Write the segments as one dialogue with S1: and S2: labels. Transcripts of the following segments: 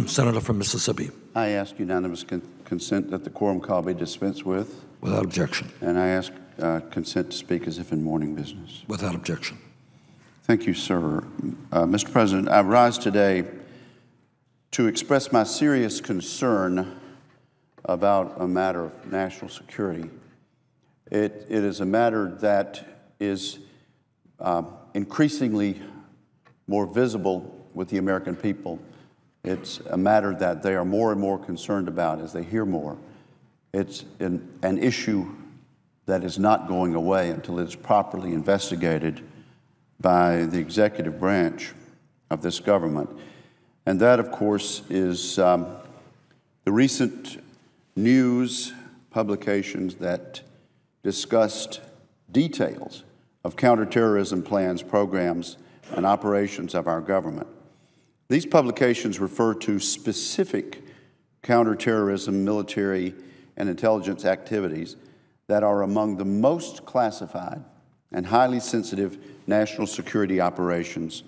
S1: Senator from Mississippi.
S2: I ask unanimous consent that the quorum call be dispensed with.
S1: Without objection.
S2: And I ask consent to speak as if in morning business.
S1: Without objection.
S2: Thank you, sir. Mr. President, I rise today to express my serious concern about a matter of national security. It is a matter that is increasingly more visible with the American people. It's a matter that they are more and more concerned about as they hear more. It's an issue that is not going away until it's properly investigated by the executive branch of this government. And that, of course, is the recent news publications that discussed details of counterterrorism plans, programs, and operations of our government. These publications refer to specific counterterrorism, military, and intelligence activities that are among the most classified and highly sensitive national security operations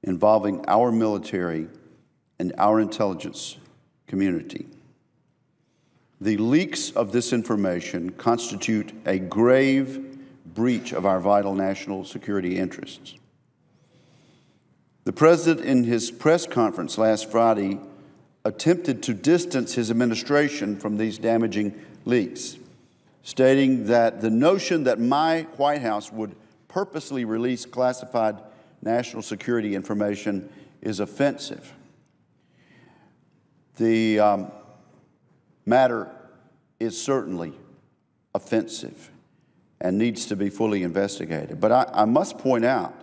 S2: involving our military and our intelligence community. The leaks of this information constitute a grave breach of our vital national security interests. The President, in his press conference last Friday, attempted to distance his administration from these damaging leaks, stating that the notion that my White House would purposely release classified national security information is offensive. The matter is certainly offensive and needs to be fully investigated. But I must point out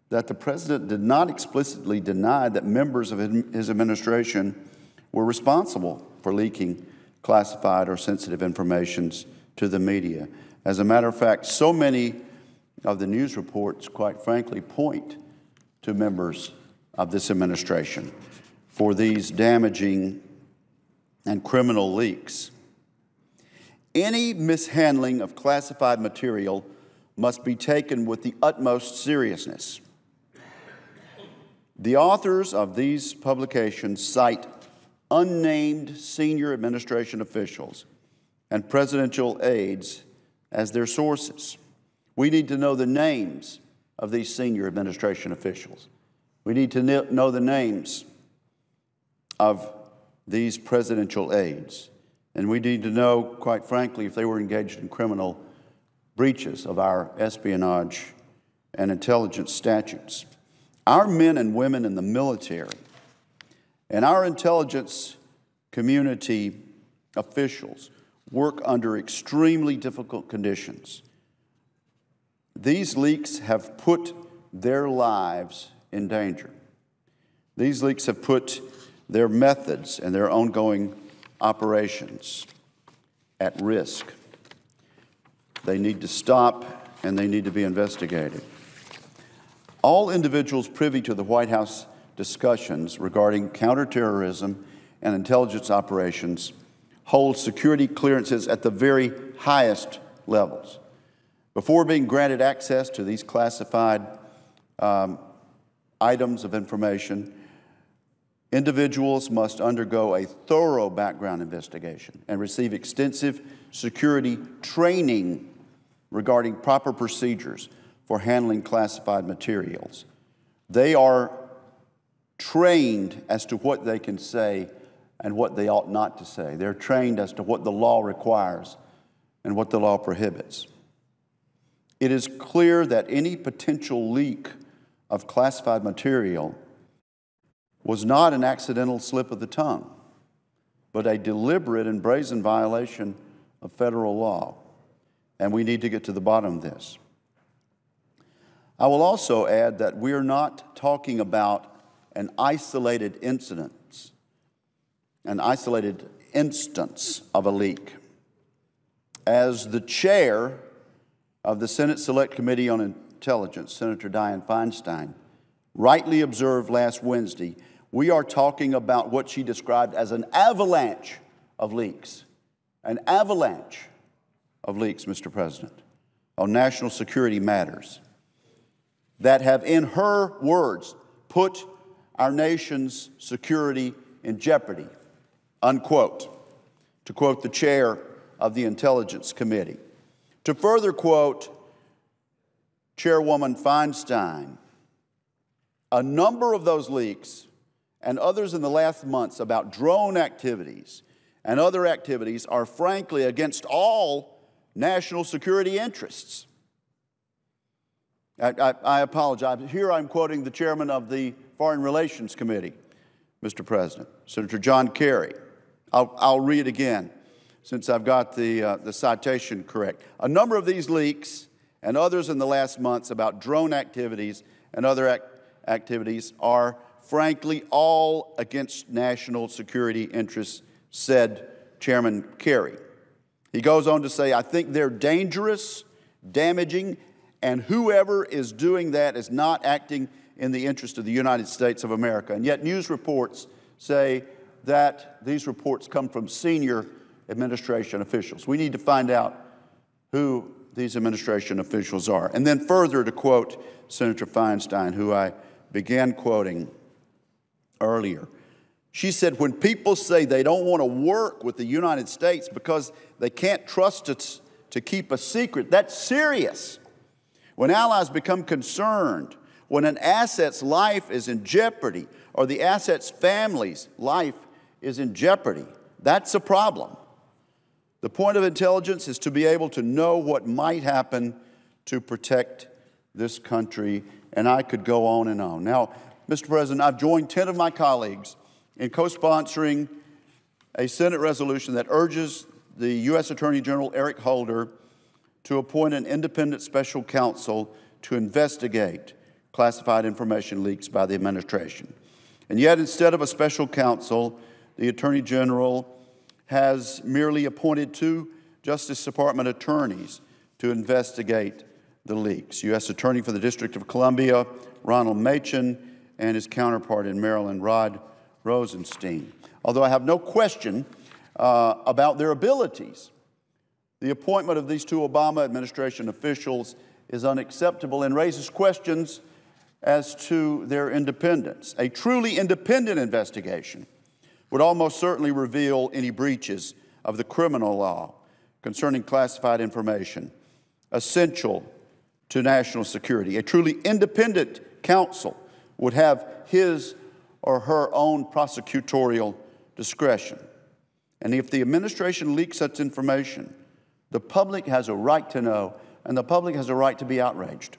S2: that the President did not explicitly deny that members of his administration were responsible for leaking classified or sensitive information to the media. As a matter of fact, so many of the news reports, quite frankly, point to members of this administration for these damaging and criminal leaks. Any mishandling of classified material must be taken with the utmost seriousness. The authors of these publications cite unnamed senior administration officials and presidential aides as their sources. We need to know the names of these senior administration officials. We need to know the names of these presidential aides. And we need to know, quite frankly, if they were engaged in criminal breaches of our espionage and intelligence statutes. Our men and women in the military and our intelligence community officials work under extremely difficult conditions. These leaks have put their lives in danger. These leaks have put their methods and their ongoing operations at risk. They need to stop and they need to be investigated. All individuals privy to the White House discussions regarding counterterrorism and intelligence operations hold security clearances at the very highest levels. Before being granted access to these classified items of information, individuals must undergo a thorough background investigation and receive extensive security training regarding proper procedures for handling classified materials. They are trained as to what they can say and what they ought not to say. They're trained as to what the law requires and what the law prohibits. It is clear that any potential leak of classified material was not an accidental slip of the tongue, but a deliberate and brazen violation of federal law. And we need to get to the bottom of this. I will also add that we are not talking about an isolated instance of a leak. As the chair of the Senate Select Committee on Intelligence, Senator Dianne Feinstein, rightly observed last Wednesday, we are talking about what she described as an avalanche of leaks. An avalanche of leaks, Mr. President, on national security matters that have, in her words, put our nation's security in jeopardy, unquote, to quote the chair of the Intelligence Committee. To further quote Chairwoman Feinstein, a number of those leaks and others in the last months about drone activities and other activities are frankly against all national security interests. I apologize. Here I'm quoting the chairman of the Foreign Relations Committee, Mr. President, Senator John Kerry. I'll read again since I've got the citation correct. A number of these leaks and others in the last months about drone activities and other activities are frankly all against national security interests, said Chairman Kerry. He goes on to say, I think they're dangerous, damaging, and whoever is doing that is not acting in the interest of the United States of America. And yet news reports say that these reports come from senior administration officials. We need to find out who these administration officials are. And then further to quote Senator Feinstein, who I began quoting earlier. She said, when people say they don't want to work with the United States because they can't trust us to keep a secret, that's serious. When allies become concerned, when an asset's life is in jeopardy, or the asset's family's life is in jeopardy, that's a problem. The point of intelligence is to be able to know what might happen to protect this country, and I could go on and on. Now, Mr. President, I've joined 10 of my colleagues in co-sponsoring a Senate resolution that urges the U.S. Attorney General Eric Holder to appoint an independent special counsel to investigate classified information leaks by the administration. And yet, instead of a special counsel, the Attorney General has merely appointed 2 Justice Department attorneys to investigate the leaks. U.S. Attorney for the District of Columbia, Ronald Machen, and his counterpart in Maryland, Rod Rosenstein. Although I have no question about their abilities, the appointment of these 2 Obama administration officials is unacceptable and raises questions as to their independence. A truly independent investigation would almost certainly reveal any breaches of the criminal law concerning classified information essential to national security. A truly independent counsel would have his or her own prosecutorial discretion. And if the administration leaks such information, the public has a right to know, and the public has a right to be outraged.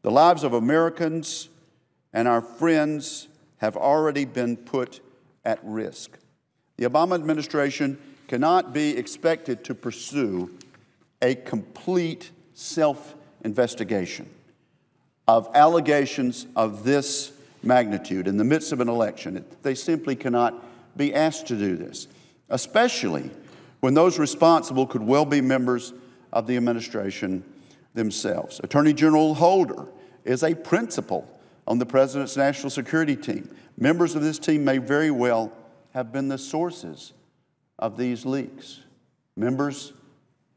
S2: The lives of Americans and our friends have already been put at risk. The Obama administration cannot be expected to pursue a complete self-investigation of allegations of this magnitude in the midst of an election. They simply cannot be asked to do this, especially when those responsible could well be members of the administration themselves. Attorney General Holder is a principal on the President's national security team. Members of this team may very well have been the sources of these leaks, members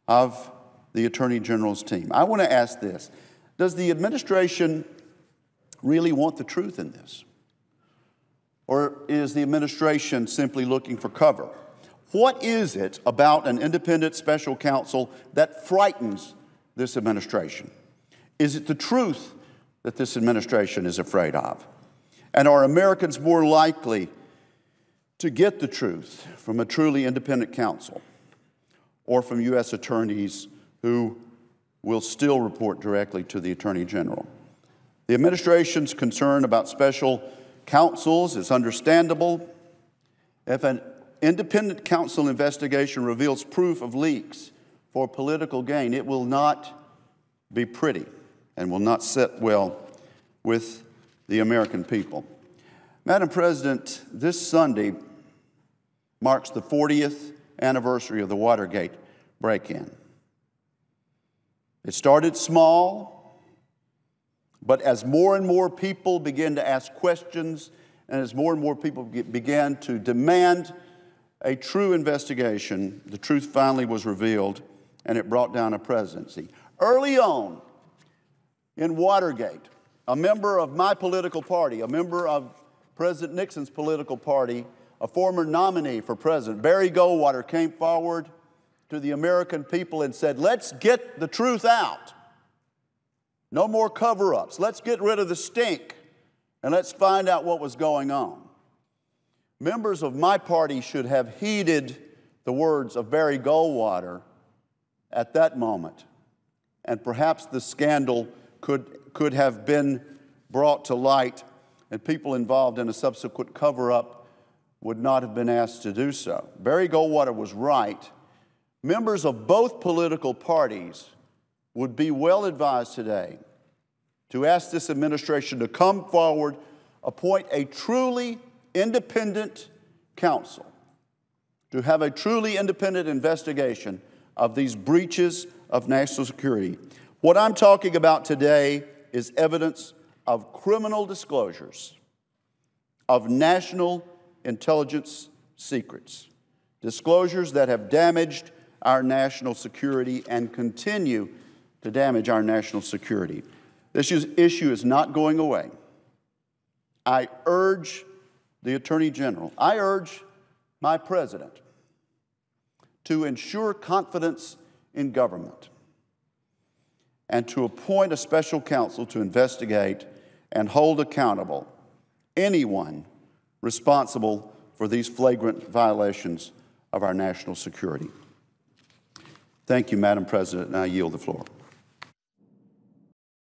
S2: of the Attorney General's team. I want to ask this. Does the administration really want the truth in this? Or is the administration simply looking for cover? What is it about an independent special counsel that frightens this administration? Is it the truth that this administration is afraid of? And are Americans more likely to get the truth from a truly independent counsel or from U.S. attorneys who will still report directly to the Attorney General? The administration's concern about special counsels is understandable. If an independent counsel investigation reveals proof of leaks for political gain, it will not be pretty and will not sit well with the American people. Madam President, this Sunday marks the 40th anniversary of the Watergate break-in. It started small, but as more and more people began to ask questions and as more and more people began to demand a true investigation, the truth finally was revealed, and it brought down a presidency. Early on in Watergate, a member of my political party, a member of President Nixon's political party, a former nominee for president, Barry Goldwater, came forward to the American people and said, let's get the truth out. No more cover-ups. Let's get rid of the stink, and let's find out what was going on. Members of my party should have heeded the words of Barry Goldwater at that moment, and perhaps the scandal could have been brought to light, and people involved in a subsequent cover-up would not have been asked to do so. Barry Goldwater was right. Members of both political parties would be well advised today to ask this administration to come forward, appoint a truly independent counsel, to have a truly independent investigation of these breaches of national security. What I'm talking about today is evidence of criminal disclosures of national intelligence secrets, disclosures that have damaged our national security and continue to damage our national security. This issue is not going away. I urge the Attorney General, I urge my President to ensure confidence in government and to appoint a special counsel to investigate and hold accountable anyone responsible for these flagrant violations of our national security. Thank you, Madam President, and I yield the floor.